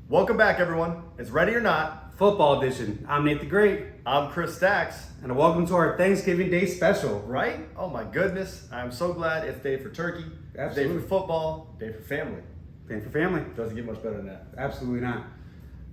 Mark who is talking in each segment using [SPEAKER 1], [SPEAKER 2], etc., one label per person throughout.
[SPEAKER 1] Welcome back, everyone. It's Ready or Not.
[SPEAKER 2] Football edition. I'm Nate the Great.
[SPEAKER 1] I'm Chris Stacks.
[SPEAKER 2] And welcome to our Thanksgiving Day special.
[SPEAKER 1] Right? Oh my goodness. I'm so glad it's day for turkey,
[SPEAKER 2] Absolutely.
[SPEAKER 1] day for football, day for family.
[SPEAKER 2] Day for family.
[SPEAKER 1] Doesn't get much better than that.
[SPEAKER 2] Absolutely not.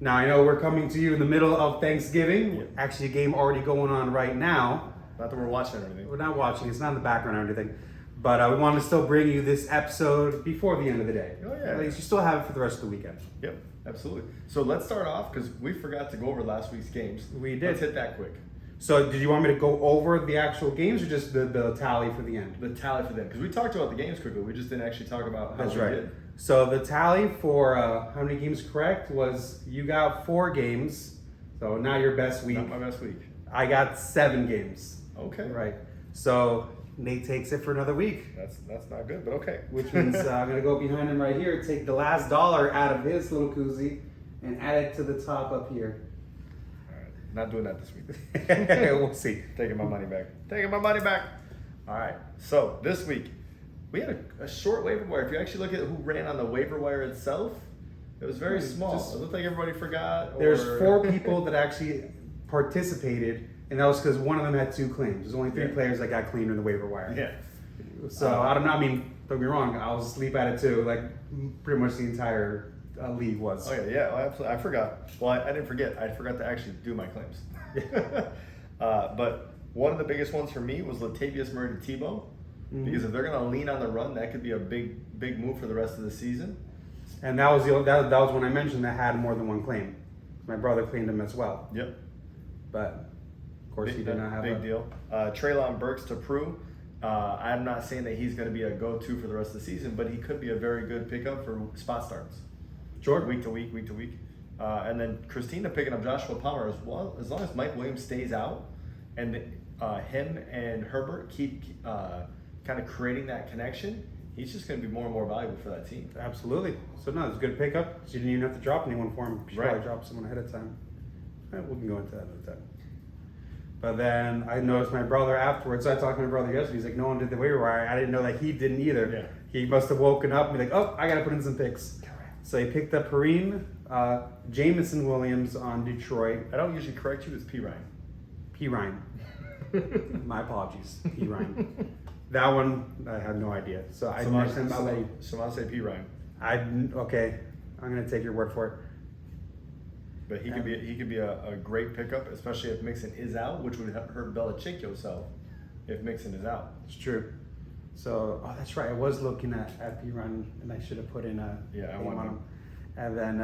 [SPEAKER 2] Now, I know we're coming to you in the middle of Thanksgiving.
[SPEAKER 1] Yeah.
[SPEAKER 2] Actually, a game already going on right now.
[SPEAKER 1] Not that we're watching or anything.
[SPEAKER 2] We're not watching. It's not in the background or anything. But we want to still bring you this episode before the end of the day.
[SPEAKER 1] Oh, yeah.
[SPEAKER 2] At least you still have it for the rest of the weekend.
[SPEAKER 1] Yep, absolutely. So let's start off because we forgot to go over last week's games.
[SPEAKER 2] We did.
[SPEAKER 1] Let's hit that quick.
[SPEAKER 2] So did you want me to go over the actual games or just the tally for the end?
[SPEAKER 1] The tally for them. Because we talked about the games quickly. We just didn't actually talk about how
[SPEAKER 2] That's
[SPEAKER 1] we
[SPEAKER 2] right.
[SPEAKER 1] did.
[SPEAKER 2] So the tally for how many games correct was you got 4 games. So not your best week.
[SPEAKER 1] Not my best week.
[SPEAKER 2] I got 7 games.
[SPEAKER 1] Okay.
[SPEAKER 2] Right. So Nate takes it for another week,
[SPEAKER 1] That's not good, but okay.
[SPEAKER 2] which means I'm going to go behind him right here, take the last dollar out of his little koozie and add it to the top up here.
[SPEAKER 1] All right. Not doing that this week.
[SPEAKER 2] We'll see.
[SPEAKER 1] Taking my money back. Taking my money back. All right. So this week, we had a short waiver wire. If you actually look at who ran on the waiver wire itself, it was very small. It looked like everybody forgot.
[SPEAKER 2] There's 4 people that actually participated, and that was because one of them had 2 claims. There's only 3 players that got claimed in the waiver wire.
[SPEAKER 1] Yeah.
[SPEAKER 2] So I don't know. I mean, don't get me wrong. I was asleep at it too. Like pretty much the entire league was.
[SPEAKER 1] Oh yeah. Oh, absolutely. I forgot. Well, I didn't forget. I forgot to actually do my claims. But one of the biggest ones for me was Latavius Murray to Tebow, because if they're going to lean on the run, that could be a big move for the rest of the season.
[SPEAKER 2] And that was that was when I mentioned that had more than one claim. My brother claimed him as well.
[SPEAKER 1] Yep.
[SPEAKER 2] But of course he did not have
[SPEAKER 1] big
[SPEAKER 2] a
[SPEAKER 1] deal. Treylon Burks to Prue. I'm not saying that he's going to be a go-to for the rest of the season, but he could be a very good pickup for spot starts.
[SPEAKER 2] Sure.
[SPEAKER 1] Week to week. And then Christina picking up Joshua Palmer as well. As long as Mike Williams stays out and him and Herbert keep kind of creating that connection, he's just going to be more and more valuable for that team.
[SPEAKER 2] Absolutely. So no, it's a good pickup. So you didn't even have to drop anyone for him. You should
[SPEAKER 1] Right.
[SPEAKER 2] probably drop someone ahead of time. We can go into that another time. But then I noticed my brother afterwards. I talked to my brother yesterday. He's like, no one did the waiver wire. I didn't know that he didn't either.
[SPEAKER 1] Yeah.
[SPEAKER 2] He must have woken up and be like, oh, I got to put in some picks. So he picked up Perrine, Jamison Williams on Detroit.
[SPEAKER 1] I don't usually correct you. It's P. Ryan.
[SPEAKER 2] P. Ryan. My apologies. P. Ryan. That one, I have no idea. So I mentioned about that.
[SPEAKER 1] So I'll say P. Ryan.
[SPEAKER 2] Okay. I'm going to take your word for it.
[SPEAKER 1] But he could be a great pickup, especially if Mixon is out, which would hurt Belichick yourself if Mixon is out.
[SPEAKER 2] It's true. So, that's right. I was looking at P. Ryan, and I should have put in a
[SPEAKER 1] I
[SPEAKER 2] name
[SPEAKER 1] want
[SPEAKER 2] on
[SPEAKER 1] him.
[SPEAKER 2] him. And then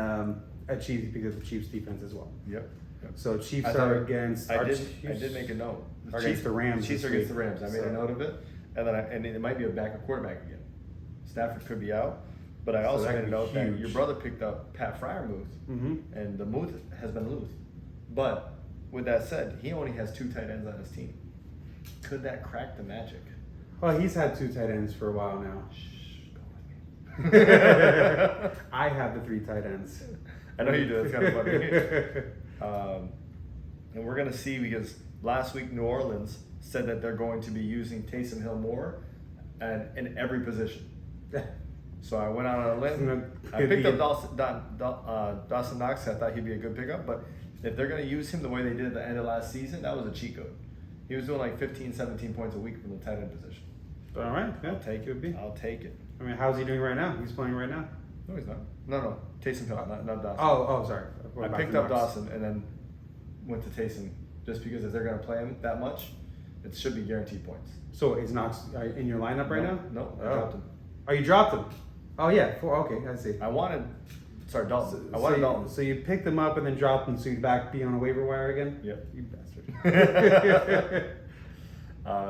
[SPEAKER 2] a Chiefs because of Chiefs defense as well.
[SPEAKER 1] Yep.
[SPEAKER 2] So Chiefs
[SPEAKER 1] I
[SPEAKER 2] are
[SPEAKER 1] thought-
[SPEAKER 2] against.
[SPEAKER 1] I did make a note.
[SPEAKER 2] Are against the Rams.
[SPEAKER 1] Chiefs are
[SPEAKER 2] this
[SPEAKER 1] against the
[SPEAKER 2] week.
[SPEAKER 1] Rams. I made a note of it, and then and it might be a backup quarterback again. Stafford could be out, but I also
[SPEAKER 2] that
[SPEAKER 1] made a
[SPEAKER 2] could be
[SPEAKER 1] note that
[SPEAKER 2] huge.
[SPEAKER 1] your brother picked up Pat Fryermuth, and the Muth has been loose. But with that said, he only has 2 tight ends on his team. Could that crack the magic?
[SPEAKER 2] Well, he's had 2 tight ends for a while now.
[SPEAKER 1] Shh, go with me.
[SPEAKER 2] I have the 3 tight ends.
[SPEAKER 1] I know you do. It's kind of funny. And we're going to see, because last week New Orleans said that they're going to be using Taysom Hill more and in every position. So I went out on a limb. I picked up Dawson Knox. I thought he'd be a good pickup. But if they're going to use him the way they did at the end of last season, that was a cheat code. He was doing like 15, 17 points a week from the tight end position.
[SPEAKER 2] All right. Yeah,
[SPEAKER 1] I'll take
[SPEAKER 2] could be.
[SPEAKER 1] I'll take it.
[SPEAKER 2] I mean, how's he doing right now? He's playing right now.
[SPEAKER 1] No, he's not. No. Taysom Hill, not Dawson.
[SPEAKER 2] Oh, sorry.
[SPEAKER 1] I picked up Dawson and then went to Taysom just because if they're going to play him that much, it should be guaranteed points.
[SPEAKER 2] So is Knox in your lineup right now?
[SPEAKER 1] No, I
[SPEAKER 2] Oh.
[SPEAKER 1] dropped him.
[SPEAKER 2] Oh, you dropped him. Oh yeah. Okay, I see.
[SPEAKER 1] I wanted Dalton. I
[SPEAKER 2] So
[SPEAKER 1] wanted
[SPEAKER 2] you,
[SPEAKER 1] Dalton.
[SPEAKER 2] so you picked him up and then dropped him, so you'd back be on a waiver wire again?
[SPEAKER 1] Yep.
[SPEAKER 2] You bastard.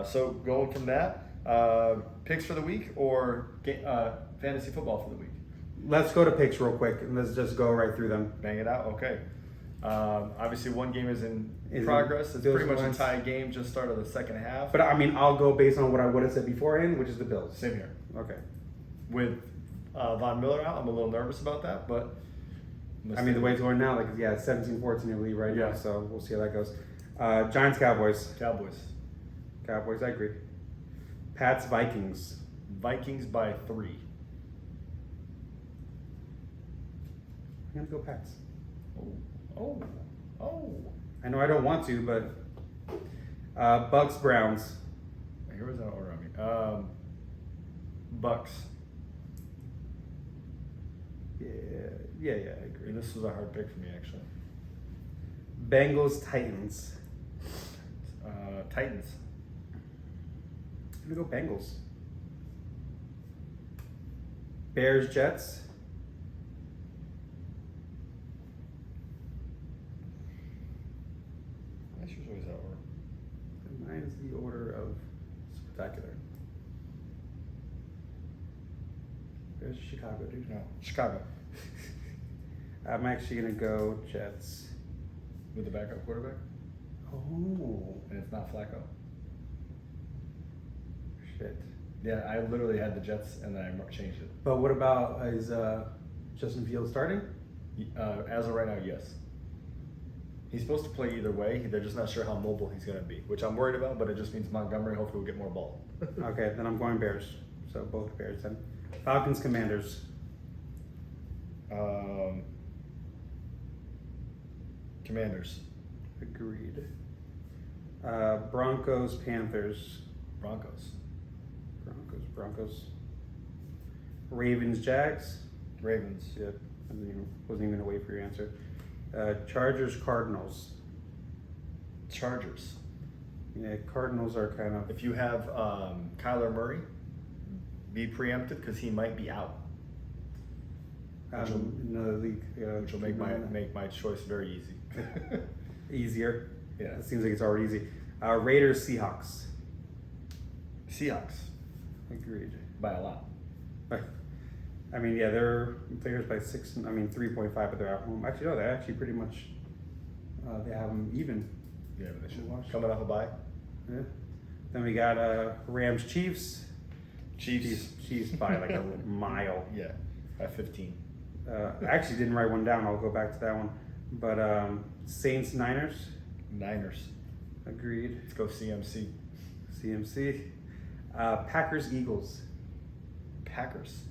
[SPEAKER 1] So going from that, picks for the week or fantasy football for the week?
[SPEAKER 2] Let's go to picks real quick and let's just go right through them.
[SPEAKER 1] Bang it out. Okay. Obviously, one game is in
[SPEAKER 2] Is
[SPEAKER 1] progress.
[SPEAKER 2] it
[SPEAKER 1] It's
[SPEAKER 2] Bills
[SPEAKER 1] pretty much a
[SPEAKER 2] Lions?
[SPEAKER 1] tie game. Just started the second half.
[SPEAKER 2] But I mean, I'll go based on what I would have said beforehand, which is the Bills.
[SPEAKER 1] Same here.
[SPEAKER 2] Okay.
[SPEAKER 1] With Von Miller out, I'm a little nervous about that, but
[SPEAKER 2] I mean, the way it's going now, like, yeah, it's 17-14 in the lead right now,
[SPEAKER 1] Yeah.
[SPEAKER 2] so we'll see how that goes. Giants, Cowboys.
[SPEAKER 1] Cowboys.
[SPEAKER 2] Cowboys, I agree. Pats, Vikings.
[SPEAKER 1] Vikings by 3.
[SPEAKER 2] I'm gonna go Pats.
[SPEAKER 1] Oh.
[SPEAKER 2] I know I don't want to, but Bucks Browns.
[SPEAKER 1] Here was that order on me. Bucks.
[SPEAKER 2] Yeah, I agree.
[SPEAKER 1] This was a hard pick for me, actually.
[SPEAKER 2] Bengals Titans.
[SPEAKER 1] Titans.
[SPEAKER 2] I'm gonna go Bengals. Bears Jets.
[SPEAKER 1] That's usually that order.
[SPEAKER 2] Mine's the order of spectacular. There's Chicago, dude.
[SPEAKER 1] No, Chicago.
[SPEAKER 2] I'm actually gonna go Jets.
[SPEAKER 1] With the backup quarterback?
[SPEAKER 2] Oh,
[SPEAKER 1] And it's not Flacco?
[SPEAKER 2] shit.
[SPEAKER 1] Yeah, I literally had the Jets and then I changed it.
[SPEAKER 2] But what about is Justin Fields starting?
[SPEAKER 1] As of right now, yes. He's supposed to play either way. They're just not sure how mobile he's going to be, which I'm worried about, but it just means Montgomery hopefully will get more ball.
[SPEAKER 2] Okay, then I'm going Bears. So both Bears then. Falcons Commanders.
[SPEAKER 1] Commanders.
[SPEAKER 2] Agreed. Broncos Panthers.
[SPEAKER 1] Broncos.
[SPEAKER 2] Broncos. Ravens Jags.
[SPEAKER 1] Ravens.
[SPEAKER 2] Yeah, wasn't even gonna wait for your answer. Chargers Cardinals.
[SPEAKER 1] Chargers.
[SPEAKER 2] Yeah, Cardinals are kind of.
[SPEAKER 1] If you have Kyler Murray, be preempted because he might be out,
[SPEAKER 2] In another league,
[SPEAKER 1] which will make my choice very easy.
[SPEAKER 2] easier.
[SPEAKER 1] Yeah.
[SPEAKER 2] It seems like it's already easy. Raiders Seahawks.
[SPEAKER 1] Seahawks
[SPEAKER 2] Agreed.
[SPEAKER 1] by a lot.
[SPEAKER 2] I mean, yeah, they're favorites by 3.5, but they're at home. Actually, no, they're actually pretty much. They have them even.
[SPEAKER 1] Yeah, but they should.
[SPEAKER 2] Watch.
[SPEAKER 1] Coming off a bye.
[SPEAKER 2] Yeah. Then we got Rams Chiefs.
[SPEAKER 1] Chiefs.
[SPEAKER 2] Chiefs by like a mile.
[SPEAKER 1] Yeah, by 15.
[SPEAKER 2] I actually didn't write one down. I'll go back to that one. But Saints Niners.
[SPEAKER 1] Niners.
[SPEAKER 2] Agreed.
[SPEAKER 1] Let's go CMC.
[SPEAKER 2] CMC. Packers Eagles.
[SPEAKER 1] Packers.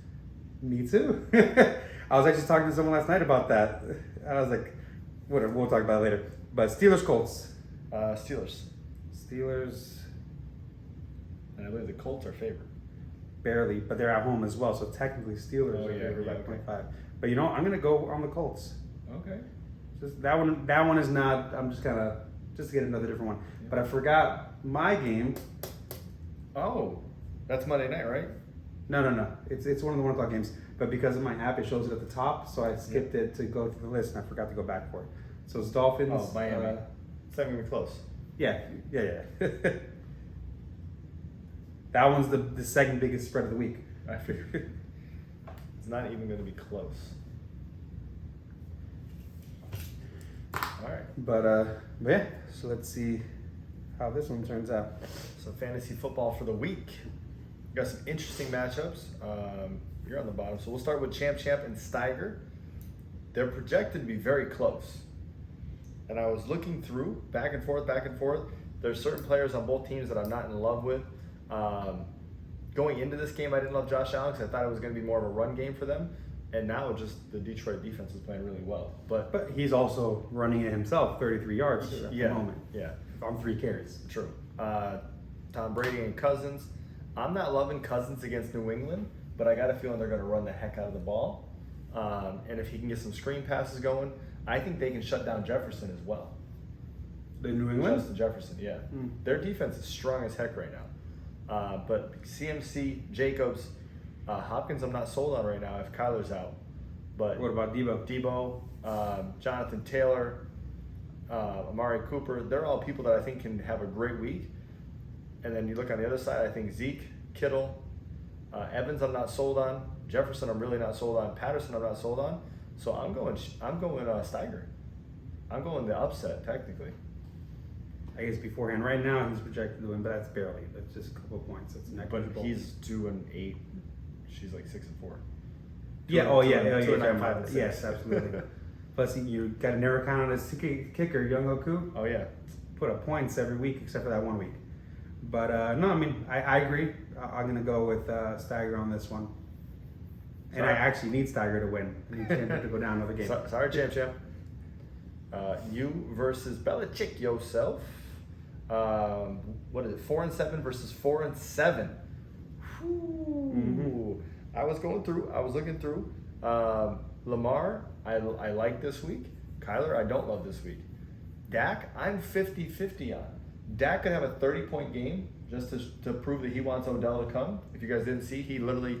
[SPEAKER 2] Me too. I was actually talking to someone last night about that. I was like, whatever, we'll talk about it later. But Steelers Colts.
[SPEAKER 1] Steelers.
[SPEAKER 2] Steelers
[SPEAKER 1] And I believe the Colts are favored.
[SPEAKER 2] barely, but they're at home as well. So technically Steelers are favored by 0.5. But you know, I'm gonna go on the Colts.
[SPEAKER 1] Okay.
[SPEAKER 2] Just that one is not. I'm just kind of just to get another different one.
[SPEAKER 1] Yeah.
[SPEAKER 2] But I forgot my game.
[SPEAKER 1] Oh, that's Monday night, right?
[SPEAKER 2] No. It's one of the 1 o'clock games. But because of my app, it shows it at the top, so I skipped it to go to the list, and I forgot to go back for it. So it's Dolphins.
[SPEAKER 1] Oh, Miami. It's not gonna be close.
[SPEAKER 2] Yeah. That one's the second biggest spread of the week.
[SPEAKER 1] I figured. It's not even gonna be close. All right.
[SPEAKER 2] But yeah. So let's see how this one turns out.
[SPEAKER 1] So fantasy football for the week. Got some interesting matchups. You're on the bottom, so we'll start with Champ and Steiger. They're projected to be very close. And I was looking through back and forth. There's certain players on both teams that I'm not in love with. Going into this game, I didn't love Josh Allen because I thought it was going to be more of a run game for them. And now just the Detroit defense is playing really well.
[SPEAKER 2] But he's also running it himself, 33 yards at the moment.
[SPEAKER 1] Yeah.
[SPEAKER 2] On 3 carries.
[SPEAKER 1] True. Tom Brady and Cousins. I'm not loving Cousins against New England, but I got a feeling they're going to run the heck out of the ball. And if he can get some screen passes going, I think they can shut down Jefferson as well.
[SPEAKER 2] The New England?
[SPEAKER 1] Justin Jefferson, yeah. Their defense is strong as heck right now. But CMC, Jacobs, Hopkins I'm not sold on right now if Kyler's out. But
[SPEAKER 2] What about Debo?
[SPEAKER 1] Jonathan Taylor, Amari Cooper, they're all people that I think can have a great week. And then you look on the other side, I think Zeke, Kittle, Evans I'm not sold on. Jefferson I'm really not sold on. Patterson I'm not sold on. So I'm going Steiger. I'm going the upset technically.
[SPEAKER 2] I guess beforehand. Right now he's projected to win, but that's barely. That's just a couple of points. That's negligible.
[SPEAKER 1] But he's 2-8. She's like 6-4.
[SPEAKER 2] Yeah.
[SPEAKER 1] Two and 9, 5 and 6.
[SPEAKER 2] Yes, absolutely. Plus, you got to never count on his kicker, Young Oku.
[SPEAKER 1] Oh yeah.
[SPEAKER 2] Put up points every week except for that 1 week. But no, I mean I agree. I'm gonna go with Steiger on this one. And I actually need Steiger to win. I need Champ to go down another game.
[SPEAKER 1] Sorry, Champ. You versus Belichick yourself. What is it? 4-7 versus 4-7. I was looking through. Lamar, I like this week. Kyler, I don't love this week. Dak, I'm 50-50 on. Dak could have a 30-point game just to prove that he wants Odell to come. If you guys didn't see, he literally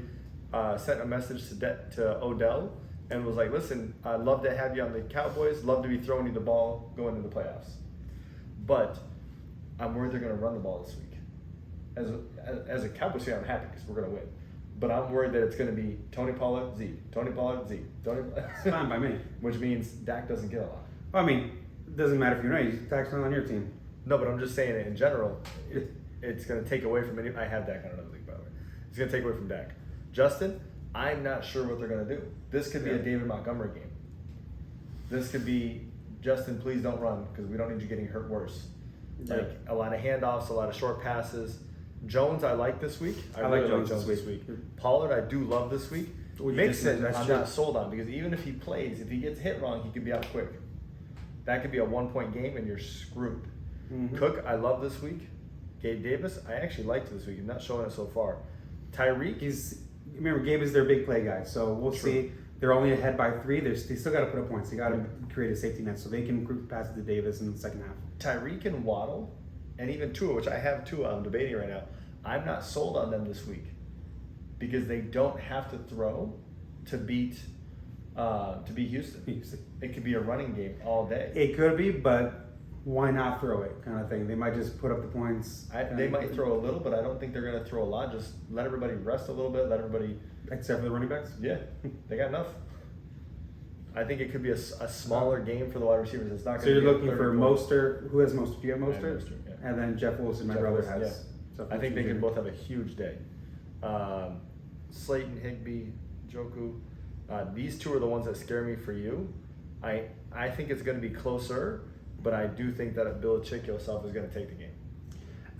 [SPEAKER 1] sent a message to Odell and was like, listen, I'd love to have you on the Cowboys, love to be throwing you the ball going into the playoffs. But I'm worried they're going to run the ball this week. As a Cowboys fan, I'm happy because we're going to win. But I'm worried that it's going to be Tony Pollard, Zeke, Tony Pollard, Zeke,
[SPEAKER 2] It's fine by me.
[SPEAKER 1] Which means Dak doesn't get a lot.
[SPEAKER 2] Well, I mean, it doesn't matter if you're not. Dak's not on your team.
[SPEAKER 1] No, but I'm just saying it in general. It's going to take away from any. I have Dak on another league, by the way. It's going to take away from Dak. Justin, I'm not sure what they're going to do. This could be a David Montgomery game. This could be, Justin, please don't run because we don't need you getting hurt worse. Like a lot of handoffs, a lot of short passes. Jones, I like this week. I
[SPEAKER 2] like
[SPEAKER 1] really
[SPEAKER 2] Jones
[SPEAKER 1] this week. Pollard, I do love this week. Mixon, I'm not sold on because even if he plays, if he gets hit wrong, he could be out quick. That could be a 1-point game and you're screwed. Cook, I love this week. Gabe Davis, I actually liked this week. He's not showing it so far. Tyreek,
[SPEAKER 2] remember Gabe is their big play guy, so we'll see. They're only ahead by 3. They still got to put up points. They got to create a safety net so they can pass it to Davis in the second half.
[SPEAKER 1] Tyreek and Waddle, and even Tua, which I have Tua, I'm debating right now. I'm not sold on them this week because they don't have to throw to beat Houston. It could be a running game all day.
[SPEAKER 2] It could be, but why not throw it kind of thing? They might just put up the points.
[SPEAKER 1] They might throw a little, but I don't think they're going to throw a lot. Just let everybody rest a little bit. Let everybody...
[SPEAKER 2] Except for the running backs?
[SPEAKER 1] Yeah, they got enough. I think it could be a smaller game for the wide receivers. It's not going to be.
[SPEAKER 2] So you're looking for Mostert. Who has Mostert? Do you have Mostert?
[SPEAKER 1] I have Mostert, yeah.
[SPEAKER 2] And then Jeff Wilson, my brother, has.
[SPEAKER 1] Yeah. I think they can both have a huge day. Slayton, Higbee, Joku. These two are the ones that scare me for you. I think it's going to be closer, but I do think that Belichick himself is going to take the game.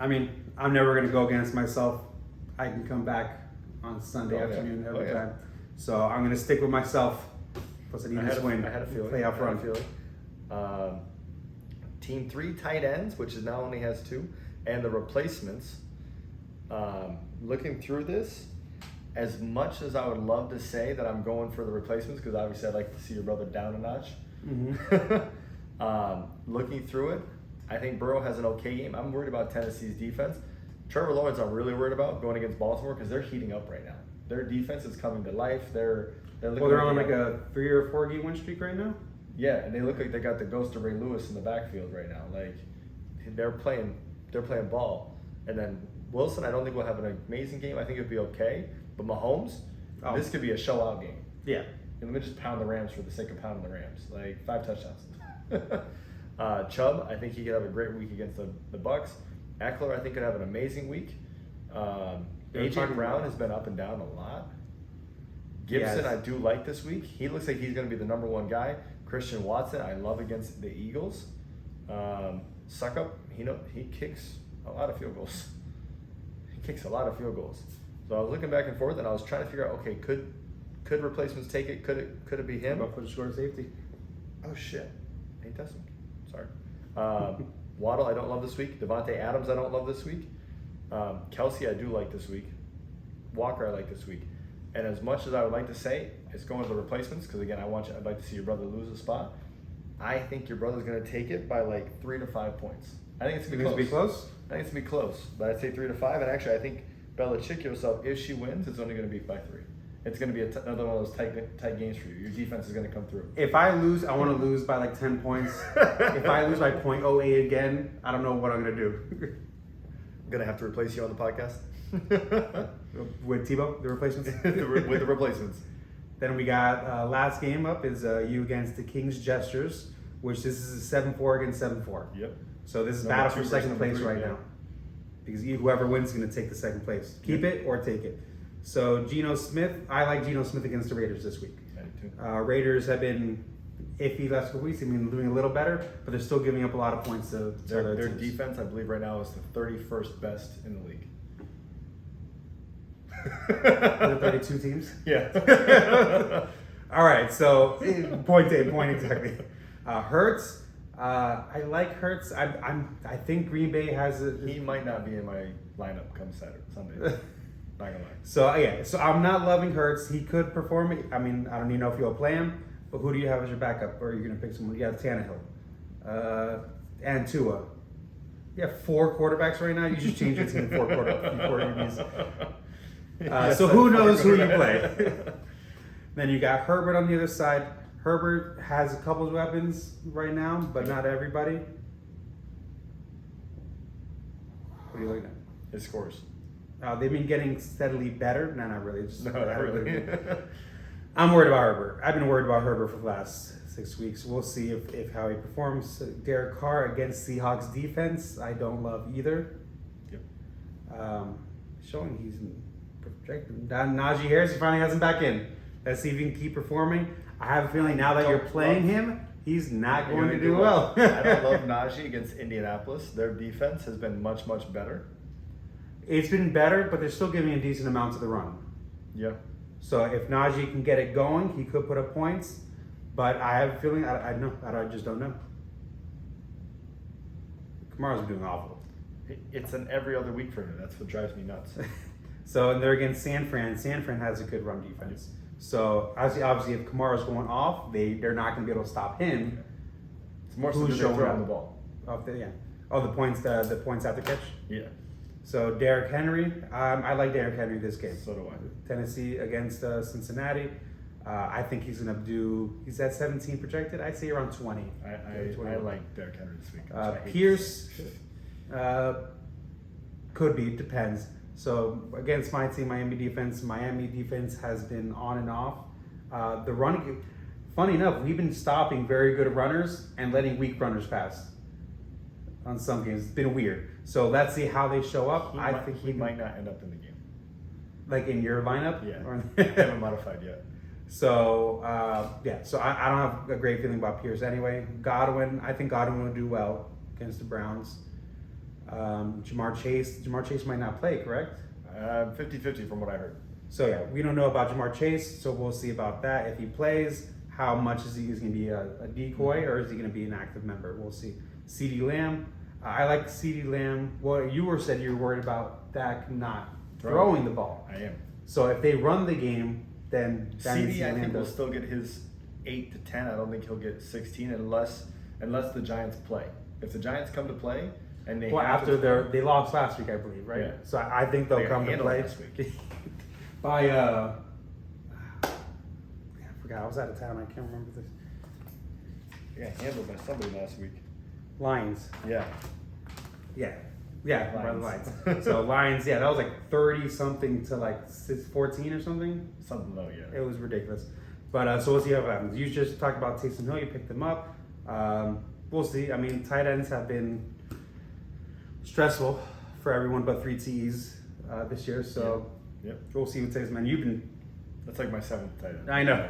[SPEAKER 2] I mean, I'm never going to go against myself. I can come back on Sunday afternoon every time. So I'm going to stick with myself. Plus, I need this win.
[SPEAKER 1] I had a feeling.
[SPEAKER 2] Playoff run.
[SPEAKER 1] Team 3 tight ends, which is now only has 2, and the replacements. Looking through this, as much as I would love to say that I'm going for the replacements, because obviously I'd like to see your brother down a notch. Looking through it, I think Burrow has an okay game. I'm worried about Tennessee's defense. Trevor Lawrence, I'm really worried about going against Baltimore because they're heating up right now. Their defense is coming to life. They're
[SPEAKER 2] on like a 3 or 4 game win streak right now.
[SPEAKER 1] Yeah, and they look like they got the ghost of Ray Lewis in the backfield right now. Like they're playing ball. And then Wilson, I don't think will have an amazing game. I think it'll be okay. But Mahomes, this could be a show-out game.
[SPEAKER 2] Yeah.
[SPEAKER 1] And let me just pound the Rams for the sake of pounding the Rams. Like 5 touchdowns. Chubb, I think he could have a great week against the Bucks. Eckler, I think, could have an amazing week. AJ Brown has been up and down a lot. Gibson, I do like this week. He looks like he's going to be the number 1 guy. Christian Watson, I love against the Eagles. Suckup, he kicks a lot of field goals. So I was looking back and forth, and I was trying to figure out, okay, could replacements take it? Could it be him?
[SPEAKER 2] About for the short safety.
[SPEAKER 1] Oh shit, ain't that some? Sorry. Waddle, I don't love this week. Devontae Adams, I don't love this week. Kelsey, I do like this week. Walker, I like this week. And as much as I would like to say, it's going to the replacements, because again, I'd like to see your brother lose a spot. I think your brother's going to take it by like 3 to 5 points. I think it's going to be close. I think it's going to be close, but I'd say 3 to 5. And actually, I think Belichick herself, if she wins, it's only going to be by 3. It's going to be another one of those tight games for you. Your defense is going to come through.
[SPEAKER 2] If I lose, I want to lose by like 10 points. If I lose by .08 again, I don't know what I'm going to do.
[SPEAKER 1] I'm going to have to replace you on the podcast.
[SPEAKER 2] With Tebow, the replacements?
[SPEAKER 1] With the replacements.
[SPEAKER 2] Then we got last game up is you against the King's Gestures, which this is a 7-4 against 7-4.
[SPEAKER 1] Yep.
[SPEAKER 2] So this is battle for second place right now. Because whoever wins is going to take the second place. Keep it or take it. So Geno Smith, I like Geno Smith against the Raiders this week.
[SPEAKER 1] I do too.
[SPEAKER 2] Raiders have been iffy last couple weeks. I mean, doing a little better, but they're still giving up a lot of points to
[SPEAKER 1] their defense. I believe right now is the 31st best in the league.
[SPEAKER 2] The 32 teams?
[SPEAKER 1] Yeah.
[SPEAKER 2] All right, so point exactly. Hurts. I like Hurts. I think Green Bay has a.
[SPEAKER 1] He might not be in my lineup come Sunday. Not gonna lie.
[SPEAKER 2] So I'm not loving Hurts. He could perform it. I mean, I don't even know if you'll play him. But who do you have as your backup? Or are you gonna pick someone? You have Tannehill, and Tua. You have 4 quarterbacks right now. You should change your team to 4 QBs. So who knows who you play? Then you got Herbert on the other side. Herbert has a couple of weapons right now, but not everybody. What are you looking at?
[SPEAKER 1] His scores.
[SPEAKER 2] They've been getting steadily better. No, not really.
[SPEAKER 1] No, not really.
[SPEAKER 2] I'm worried about Herbert. I've been worried about Herbert for the last 6 weeks. We'll see if how he performs. Derek Carr against Seahawks defense, I don't love either.
[SPEAKER 1] Yep.
[SPEAKER 2] Showing he's projected. Najee Harris, he finally has him back in. Let's see if he can keep performing. I have a feeling now that you're playing him, he's not going to do well.
[SPEAKER 1] I don't love Najee against Indianapolis. Their defense has been much, much better.
[SPEAKER 2] It's been better, but they're still giving a decent amount to the run.
[SPEAKER 1] Yeah.
[SPEAKER 2] So if Najee can get it going, he could put up points. But I have a feeling, I just don't know. Kamara's been doing awful.
[SPEAKER 1] It's an every other week for him. That's what drives me nuts.
[SPEAKER 2] So, and they're against San Fran. San Fran has a good run defense. So, obviously if Kamara's going off, they're not going to be able to stop him.
[SPEAKER 1] It's more so they're throwing the ball.
[SPEAKER 2] The points after catch?
[SPEAKER 1] Yeah.
[SPEAKER 2] So, Derrick Henry, I like Derrick Henry this game.
[SPEAKER 1] So do I.
[SPEAKER 2] Tennessee against Cincinnati. I think he's going to do, he's at 17 projected. I'd say around 20.
[SPEAKER 1] I like Derrick Henry this week.
[SPEAKER 2] Pierce could be, depends. So against my team, Miami defense has been on and off. The running, funny enough, we've been stopping very good runners and letting weak runners pass on some games. It's been weird. So let's see how they show up. I think
[SPEAKER 1] he might not end up in the game.
[SPEAKER 2] Like in your lineup?
[SPEAKER 1] Yeah. I haven't modified yet.
[SPEAKER 2] So, so I don't have a great feeling about Pierce anyway. Godwin, I think Godwin will do well against the Browns. Jamar Chase might not play, correct?
[SPEAKER 1] 50-50 from what I heard.
[SPEAKER 2] So yeah, we don't know about Jamar Chase, so we'll see about that. If he plays, how much is he going to be a decoy or is he going to be an active member? We'll see. CeeDee Lamb, I like CeeDee Lamb. Well, you said you were worried about Dak not throwing the ball.
[SPEAKER 1] I am.
[SPEAKER 2] So if they run the game, then
[SPEAKER 1] CeeDee I think will still get his 8 to 10. I don't think he'll get 16 unless the Giants play. If the Giants come to play and they
[SPEAKER 2] they lost last week, I believe, right?
[SPEAKER 1] Yeah.
[SPEAKER 2] So I think they'll come to play
[SPEAKER 1] this week.
[SPEAKER 2] by I forgot, I was out of town. I can't remember this.
[SPEAKER 1] Yeah, handled by somebody last week.
[SPEAKER 2] Lions.
[SPEAKER 1] Yeah.
[SPEAKER 2] Yeah, by the Lions. So Lions, that was like 30 something to like 14 or something.
[SPEAKER 1] Something low, yeah.
[SPEAKER 2] It was ridiculous. But so we'll see how it happens. You just talked about Taysom Hill. You picked him up. We'll see. I mean, tight ends have been stressful for everyone but 3 T's this year. So we'll see what Taysom. And you've been.
[SPEAKER 1] That's like my 7th tight end.
[SPEAKER 2] I know.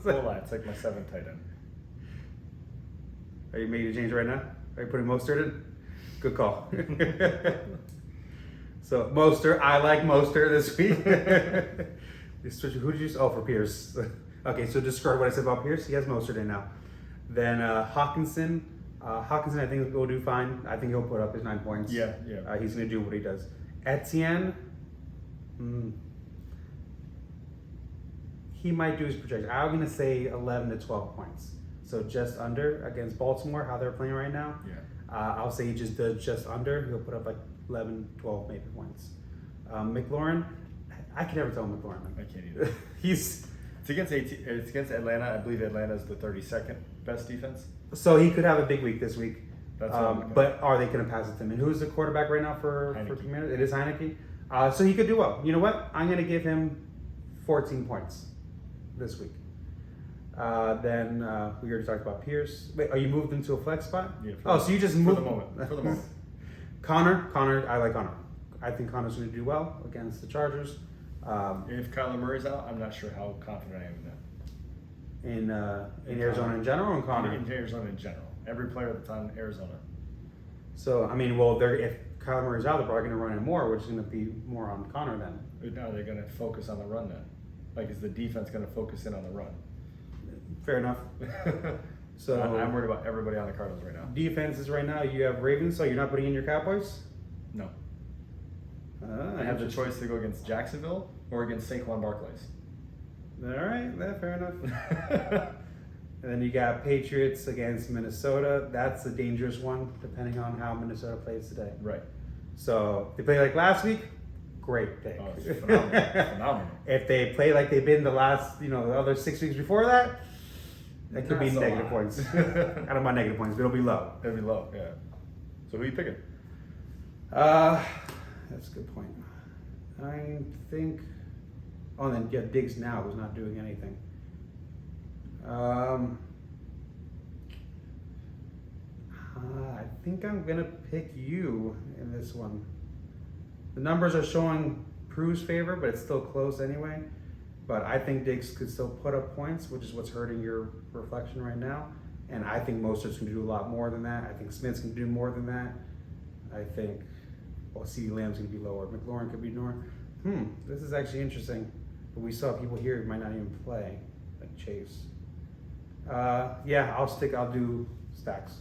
[SPEAKER 1] Hold on, it's like my 7th tight end.
[SPEAKER 2] Are you making a change right now? Are you putting Mostert in? Good call. So Mostert, I like Mostert this week. Who did you? Oh, for Pierce. Okay, so discard what I said about Pierce. He has Mostert in now. Then Hawkinson. Hawkinson, I think will do fine. I think he'll put up his 9 points.
[SPEAKER 1] Yeah.
[SPEAKER 2] He's going to do what he does. Etienne. He might do his projection. I'm going to say 11 to 12 points. So just under against Baltimore, how they're playing right now.
[SPEAKER 1] Yeah.
[SPEAKER 2] I'll say he just does just under. He'll put up like 11, 12 maybe points. McLaurin, I can never tell McLaurin.
[SPEAKER 1] I can't either. It's against Atlanta. I believe Atlanta is the 32nd best defense.
[SPEAKER 2] So he could have a big week this week.
[SPEAKER 1] That's
[SPEAKER 2] but are they going to pass it to him? And who's the quarterback right now for Commander? It is Heineke. So he could do well. You know what? I'm going to give him 14 points this week. Then we already talked about Pierce. Wait, are you moved into a flex spot?
[SPEAKER 1] Yeah.
[SPEAKER 2] So you just moved
[SPEAKER 1] for the moment.
[SPEAKER 2] Connor, I like Connor. I think Connor's going to do well against the Chargers.
[SPEAKER 1] If Kyler Murray's out, I'm not sure how confident I am in that.
[SPEAKER 2] In Arizona in general, or in Connor?
[SPEAKER 1] In Arizona in general. Every player at the time in Arizona.
[SPEAKER 2] So I mean, well, if Kyler Murray's out, they're probably going to run it more, which is going to be more on Connor then.
[SPEAKER 1] Now they're going to focus on the run then. Like, is the defense going to focus in on the run?
[SPEAKER 2] Fair enough. So
[SPEAKER 1] I'm worried about everybody on the Cardinals right now.
[SPEAKER 2] Defenses right now, you have Ravens, so you're not putting in your Cowboys?
[SPEAKER 1] No. I have the choice to go against Jacksonville or against Saquon Barkley's.
[SPEAKER 2] All right, fair enough. And then you got Patriots against Minnesota. That's a dangerous one, depending on how Minnesota plays today.
[SPEAKER 1] Right.
[SPEAKER 2] So if they play like last week, great pick.
[SPEAKER 1] Oh, it's phenomenal.
[SPEAKER 2] If they play like they've been the last, the other 6 weeks before that, that could be
[SPEAKER 1] Not so
[SPEAKER 2] negative
[SPEAKER 1] high.
[SPEAKER 2] points. I don't mind negative points, but it'll be low.
[SPEAKER 1] It'll be low, yeah. So who are you picking?
[SPEAKER 2] That's a good point. I think. Oh, and then yeah, Diggs now who's not doing anything. I think I'm gonna pick you in this one. The numbers are showing Prue's favor, but it's still close anyway. But I think Diggs could still put up points, which is what's hurting your reflection right now. And I think Mostert's gonna do a lot more than that. I think Smith's gonna do more than that. I think, CeeDee Lamb's gonna be lower. McLaurin could be lower. This is actually interesting. But we saw people here who might not even play, like Chase. Yeah, I'll do Stacks.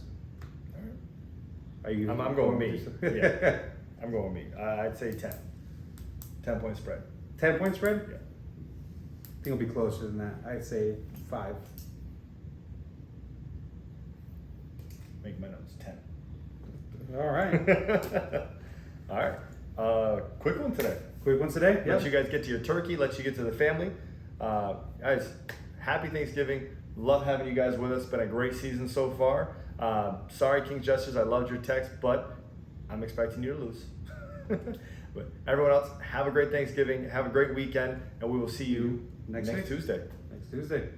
[SPEAKER 2] Are you?
[SPEAKER 1] I'm going me. Yeah, I'm going me. I'd say 10. 10-point spread.
[SPEAKER 2] 10-point spread?
[SPEAKER 1] Yeah.
[SPEAKER 2] I think it'll be closer than that. I'd say 5.
[SPEAKER 1] Make my notes 10.
[SPEAKER 2] All right.
[SPEAKER 1] All right. Quick one today.
[SPEAKER 2] Quick one today?
[SPEAKER 1] Let you guys get to your turkey. Let you get to the family. Guys, happy Thanksgiving. Love having you guys with us. Been a great season so far. Sorry, King's Jesters. I loved your text, but I'm expecting you to lose. But everyone else, have a great Thanksgiving. Have a great weekend, and we will see you next
[SPEAKER 2] week.
[SPEAKER 1] Tuesday.
[SPEAKER 2] Next Tuesday.